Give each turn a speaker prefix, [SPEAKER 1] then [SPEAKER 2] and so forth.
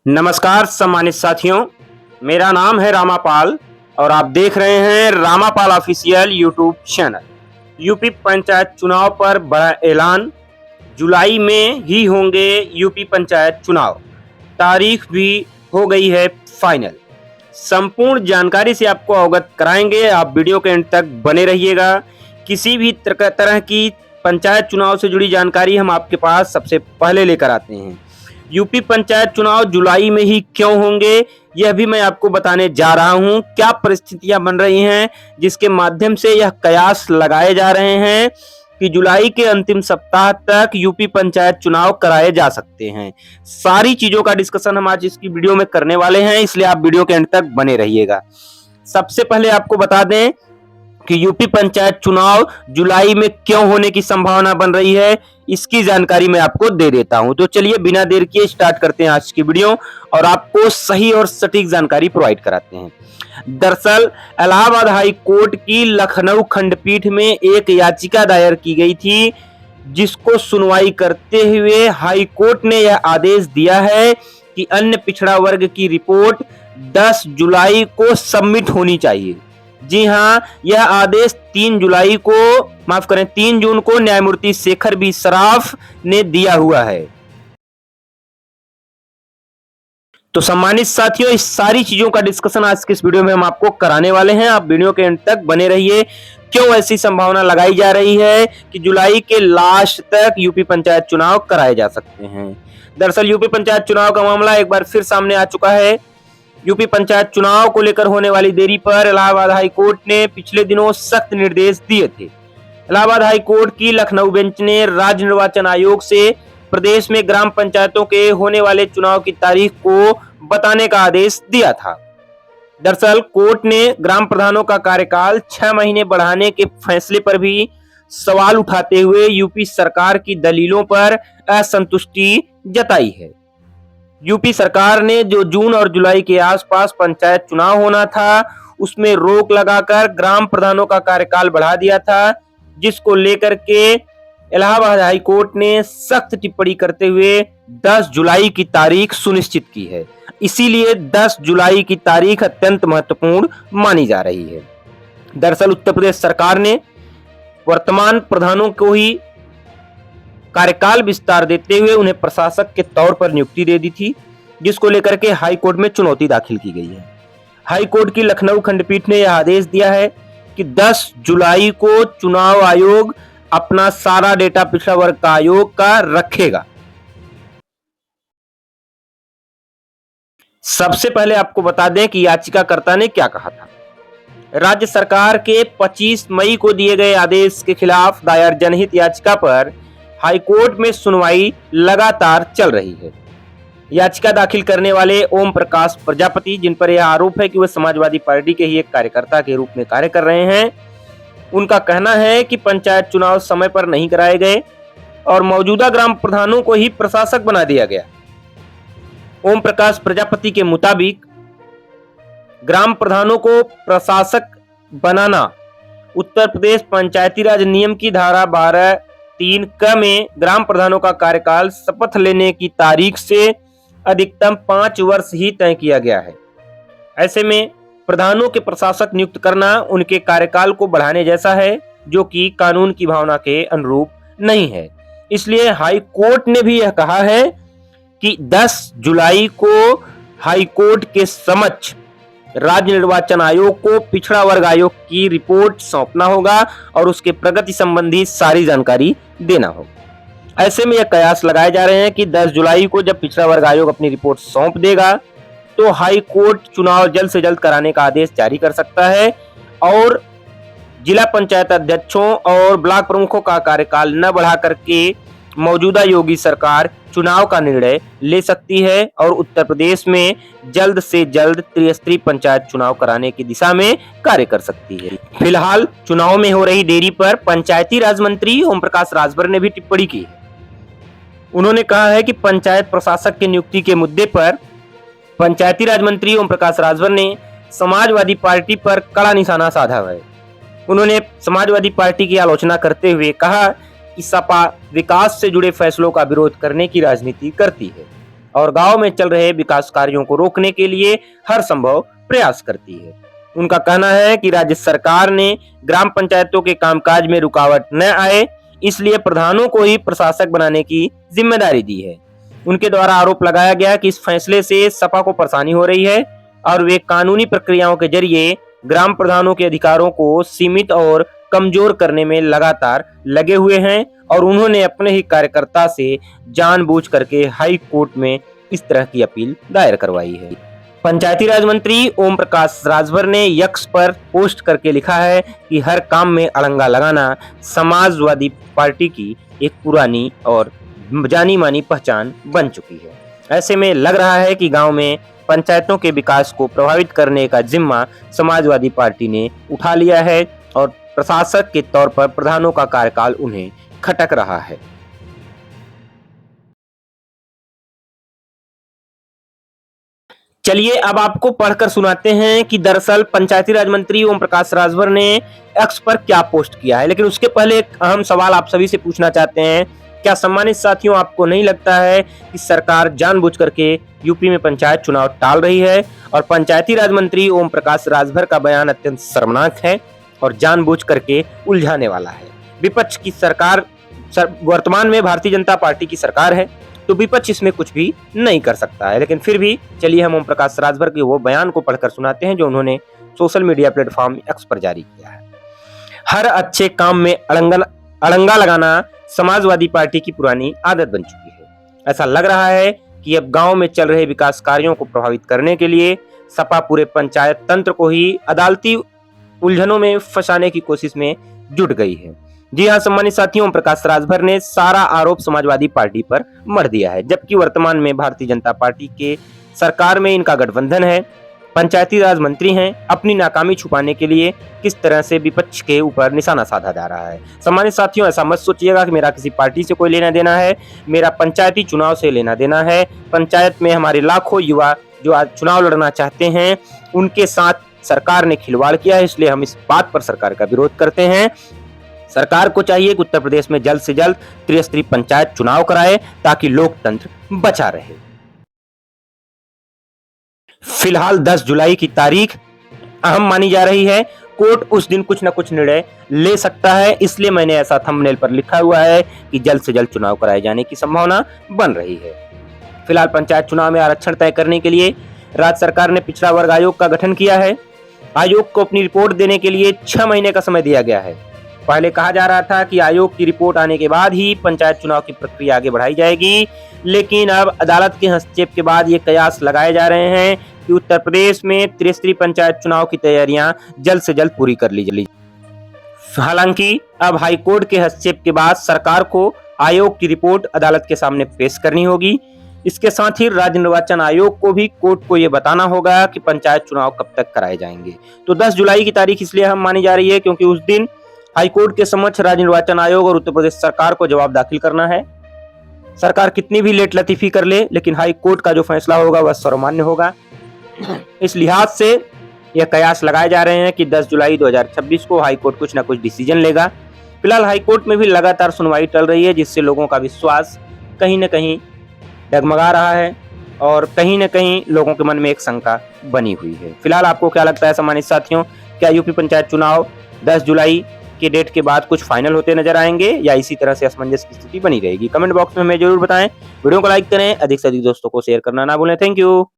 [SPEAKER 1] नमस्कार सम्मानित साथियों, मेरा नाम है रामापाल और आप देख रहे हैं Ramapal official YouTube channel. UP panchayat चुनाव पर बड़ा ऐलान, जुलाई में ही होंगे यूपी पंचायत चुनाव, तारीख भी हो गई है फाइनल। संपूर्ण जानकारी से आपको अवगत कराएंगे, आप वीडियो के अंत तक बने रहिएगा। किसी भी तरह की पंचायत चुनाव से जुड़ी जानकारी हम आपके पास सबसे पहले लेकर आते हैं। यूपी पंचायत चुनाव जुलाई में ही क्यों होंगे, यह भी मैं आपको बताने जा रहा हूं। क्या परिस्थितियां बन रही हैं जिसके माध्यम से यह कयास लगाए जा रहे हैं कि जुलाई के अंतिम सप्ताह तक यूपी पंचायत चुनाव कराए जा सकते हैं। सारी चीजों का डिस्कशन हम आज इसकी वीडियो में करने वाले हैं, इसलिए आप वीडियो के अंत तक बने रहिएगा। सबसे पहले आपको बता दें कि यूपी पंचायत चुनाव जुलाई में क्यों होने की संभावना बन रही है, इसकी जानकारी मैं आपको दे देता हूं। तो चलिए बिना देर किए स्टार्ट करते हैं आज की वीडियो और आपको सही और सटीक जानकारी प्रोवाइड कराते हैं। दरअसल इलाहाबाद हाई कोर्ट की लखनऊ खंडपीठ में एक याचिका दायर की गई थी, जिसको सुनवाई करते हुए हाई कोर्ट ने यह आदेश दिया है कि अन्य पिछड़ा वर्ग की रिपोर्ट 10 जुलाई को सबमिट होनी चाहिए। जी हां, यह आदेश 3 जून को न्यायमूर्ति शेखर बी सराफ ने दिया हुआ है। तो सम्मानित साथियों, इस सारी चीजों का डिस्कशन आज के इस वीडियो में हम आपको कराने वाले हैं। आप वीडियो के अंत तक बने रहिए। क्यों ऐसी संभावना लगाई जा रही है कि जुलाई के लास्ट तक यूपी पंचायत चुनाव कराए जा सकते हैं। दरअसल यूपी पंचायत चुनाव का मामला एक बार फिर सामने आ चुका है। यूपी पंचायत चुनाव को लेकर होने वाली देरी पर इलाहाबाद हाई कोर्ट ने पिछले दिनों सख्त निर्देश दिए थे। इलाहाबाद हाई कोर्ट की लखनऊ बेंच ने राज्य निर्वाचन आयोग से प्रदेश में ग्राम पंचायतों के होने वाले चुनाव की तारीख को बताने का आदेश दिया था। दरअसल कोर्ट ने ग्राम प्रधानों का कार्यकाल 6 महीने बढ़ाने के फैसले पर भी सवाल उठाते हुए यूपी सरकार की दलीलों पर असंतुष्टि जताई है। यूपी सरकार ने जो जून और जुलाई के आसपास पंचायत चुनाव होना था, उसमें रोक लगाकर ग्राम प्रधानों का कार्यकाल बढ़ा दिया था, जिसको लेकर के इलाहाबाद हाई कोर्ट ने सख्त टिप्पणी करते हुए 10 जुलाई की तारीख सुनिश्चित की है। इसीलिए 10 जुलाई की तारीख अत्यंत महत्वपूर्ण मानी जा रही है। दरअसल उत्तर प्रदेश सरकार ने वर्तमान प्रधानों को ही कार्यकाल विस्तार देते हुए उन्हें प्रशासक के तौर पर नियुक्ति दे दी थी, जिसको लेकर के हाई कोर्ट में चुनौती दाखिल की गई है। हाई कोर्ट की लखनऊ खंडपीठ ने यह आदेश दिया है कि 10 जुलाई को चुनाव आयोग अपना सारा डेटा पिछड़ा वर्ग का आयोग का रखेगा। सबसे पहले आपको बता दें कि याचिकाकर्ता ने क्या कहा था। राज्य सरकार के 25 मई को दिए गए आदेश के खिलाफ दायर जनहित याचिका पर हाईकोर्ट में सुनवाई लगातार चल रही है। याचिका दाखिल करने वाले ओम प्रकाश प्रजापति, जिन पर यह आरोप है कि वे समाजवादी पार्टी के ही एक कार्यकर्ता के रूप में कार्य कर रहे हैं, उनका कहना है कि पंचायत चुनाव समय पर नहीं कराए गए और मौजूदा ग्राम प्रधानों को ही प्रशासक बना दिया गया। ओम प्रकाश प्रजापति के मुताबिक ग्राम प्रधानों को प्रशासक बनाना उत्तर प्रदेश पंचायती राज नियम की धारा 12(3) क में ग्राम प्रधानों का कार्यकाल शपथ लेने की तारीख से अधिकतम 5 वर्ष ही तय किया गया है। ऐसे में प्रधानों के प्रशासक नियुक्त करना उनके कार्यकाल को बढ़ाने जैसा है, जो कि कानून की भावना के अनुरूप नहीं है। इसलिए हाई कोर्ट ने भी यह कहा है कि 10 जुलाई को हाई कोर्ट के समक्ष राज्य निर्वाचन आयोग को पिछड़ा वर्ग आयोग की रिपोर्ट सौंपना होगा और उसके प्रगति संबंधी सारी जानकारी देना होगा। ऐसे में यह कयास लगाए जा रहे हैं कि 10 जुलाई को जब पिछड़ा वर्ग आयोग अपनी रिपोर्ट सौंप देगा तो हाई कोर्ट चुनाव जल्द से जल्द कराने का आदेश जारी कर सकता है और जिला पंचायत अध्यक्षों और ब्लॉक प्रमुखों का कार्यकाल न बढ़ा करके मौजूदा योगी सरकार चुनाव का निर्णय ले सकती है और उत्तर प्रदेश में जल्द से जल्द त्रिस्तरीय पंचायत चुनाव कराने की दिशा में कार्य कर सकती है। फिलहाल चुनाव में हो रही देरी पर पंचायती राज मंत्री ओम प्रकाश राजभर ने भी टिप्पणी की है। उन्होंने कहा है कि पंचायत प्रशासक की नियुक्ति के मुद्दे पर पंचायती राज मंत्री ओम प्रकाश राजभर ने समाजवादी पार्टी पर कड़ा निशाना साधा है। उन्होंने समाजवादी पार्टी की आलोचना करते हुए कहा कि सपा विकास से जुड़े फैसलों का विरोध करने की राजनीति करती है और गांव में चल रहे विकास कार्यों को रोकने के लिए हर संभव प्रयास करती है। उनका कहना है कि राज्य सरकार ने ग्राम पंचायतों के कामकाज में रुकावट न आए, इसलिए प्रधानों को ही प्रशासक बनाने की जिम्मेदारी दी है। उनके द्वारा आरोप लगाया गया कि इस फैसले से सपा को परेशानी हो रही है और वे कानूनी प्रक्रियाओं के जरिए ग्राम प्रधानों के अधिकारों को सीमित और कमजोर करने में लगातार लगे हुए हैं और उन्होंने अपने ही कार्यकर्ता से जानबूझ करके हाई कोर्ट में इस तरह की अपील दायर करवाई है। पंचायती राज मंत्री ओम प्रकाश राजभर ने यक्स पर पोस्ट करके लिखा है कि हर काम में अड़ंगा लगाना समाजवादी पार्टी की एक पुरानी और जानी मानी पहचान बन चुकी है। ऐसे में लग रहा है कि गांव में पंचायतों के विकास को प्रभावित करने का जिम्मा समाजवादी पार्टी ने उठा लिया है और प्रशासक के तौर पर प्रधानों का कार्यकाल उन्हें खटक रहा है। चलिए अब आपको पढ़कर सुनाते हैं कि दरअसल पंचायती राज मंत्री ओम प्रकाश राजभर ने एक्स पर क्या पोस्ट किया है। लेकिन उसके पहले एक अहम सवाल आप सभी से पूछना चाहते हैं, क्या सम्मानित साथियों आपको नहीं लगता है कि सरकार जानबूझ करके यूपी में पंचायत चुनाव टाल रही है और पंचायती राज मंत्री ओम प्रकाश राजभर का बयान अत्यंत शर्मनाक है और जानबूझ करके उलझाने वाला है। विपक्ष की सरकार वर्तमान में भारतीय जनता पार्टी की सरकार है तो विपक्ष इसमें कुछ भी नहीं कर सकता है। लेकिन फिर भी चलिए हम ओम प्रकाश राजभर के वो बयान को पढ़कर सुनाते हैं जो उन्होंने सोशल मीडिया प्लेटफॉर्म एक्स पर जारी किया है। हर अच्छे काम में अड़ंगा लगाना समाजवादी पार्टी की पुरानी आदत बन चुकी है। ऐसा लग रहा है कि अब गांव में चल रहे विकास कार्यों को प्रभावित करने के लिए सपा पूरे पंचायत तंत्र को ही अदालती उलझनों में फंसाने की कोशिश में जुट गई है। जी हां सम्मानित साथियों, ओम प्रकाश राजभर ने सारा आरोप समाजवादी पार्टी पर मढ़ दिया है, जबकि वर्तमान में भारतीय जनता पार्टी के सरकार में इनका गठबंधन है। पंचायती राज मंत्री हैं, अपनी नाकामी छुपाने के लिए किस तरह से विपक्ष के ऊपर निशाना साधा जा रहा है। सम्मानित साथियों, ऐसा मत सोचिएगा कि मेरा किसी पार्टी से कोई लेना देना है, मेरा पंचायती चुनाव से लेना देना है। पंचायत में हमारे लाखों युवा जो आज चुनाव लड़ना चाहते हैं उनके साथ सरकार ने खिलवाड़ किया है, इसलिए हम इस बात पर सरकार का विरोध करते हैं। सरकार को चाहिए कि उत्तर प्रदेश में जल्द से जल्द त्रिस्तरीय पंचायत चुनाव कराए ताकि लोकतंत्र बचा रहे। फिलहाल 10 जुलाई की तारीख अहम मानी जा रही है। कोर्ट उस दिन कुछ न कुछ निर्णय ले सकता है, इसलिए मैंने ऐसा थंबनेल पर लिखा हुआ है कि जल्द से जल्द चुनाव कराए जाने की संभावना बन रही है। फिलहाल पंचायत चुनाव में आरक्षण तय करने के लिए राज्य सरकार ने पिछड़ा वर्ग आयोग का गठन किया है। आयोग को अपनी रिपोर्ट देने के लिए 6 महीने का समय दिया गया है। पहले कहा जा रहा था कि आयोग की रिपोर्ट आने के बाद ही पंचायत चुनाव की प्रक्रिया आगे बढ़ाई जाएगी, लेकिन अब अदालत के हस्तक्षेप के बाद ये कयास लगाए जा रहे हैं कि उत्तर प्रदेश में त्रिस्तरीय पंचायत चुनाव की तैयारियां जल्द से जल्द पूरी कर ली जाएगी। हालांकि अब हाईकोर्ट के हस्तक्षेप के बाद सरकार को आयोग की रिपोर्ट अदालत के सामने पेश करनी होगी। इसके साथ ही राज्य निर्वाचन आयोग को भी कोर्ट को यह बताना होगा कि पंचायत चुनाव कब तक कराए जाएंगे। तो 10 जुलाई की तारीख इसलिए हम मानी जा रही है क्योंकि उस दिन हाईकोर्ट के समक्ष राज्य निर्वाचन आयोग और उत्तर प्रदेश सरकार को जवाब दाखिल करना है। सरकार कितनी भी लेट लतीफी कर ले, लेकिन हाईकोर्ट का जो फैसला होगा वह सर्वमान्य होगा। इस लिहाज से यह कयास लगाए जा रहे हैं कि 10 जुलाई 2026 को हाईकोर्ट कुछ न कुछ डिसीजन लेगा। फिलहाल हाईकोर्ट में भी लगातार सुनवाई चल रही है, जिससे लोगों का विश्वास कहीं न कहीं डगमगा रहा है और कहीं न कहीं लोगों के मन में एक शंका बनी हुई है। फिलहाल आपको क्या लगता है सम्मानित साथियों, क्या यूपी पंचायत चुनाव 10 जुलाई के डेट के बाद कुछ फाइनल होते नजर आएंगे या इसी तरह से असमंजस की स्थिति बनी रहेगी? कमेंट बॉक्स में हमें जरूर बताएं। वीडियो को लाइक करें, अधिक से अधिक दोस्तों को शेयर करना ना भूलें। Thank you.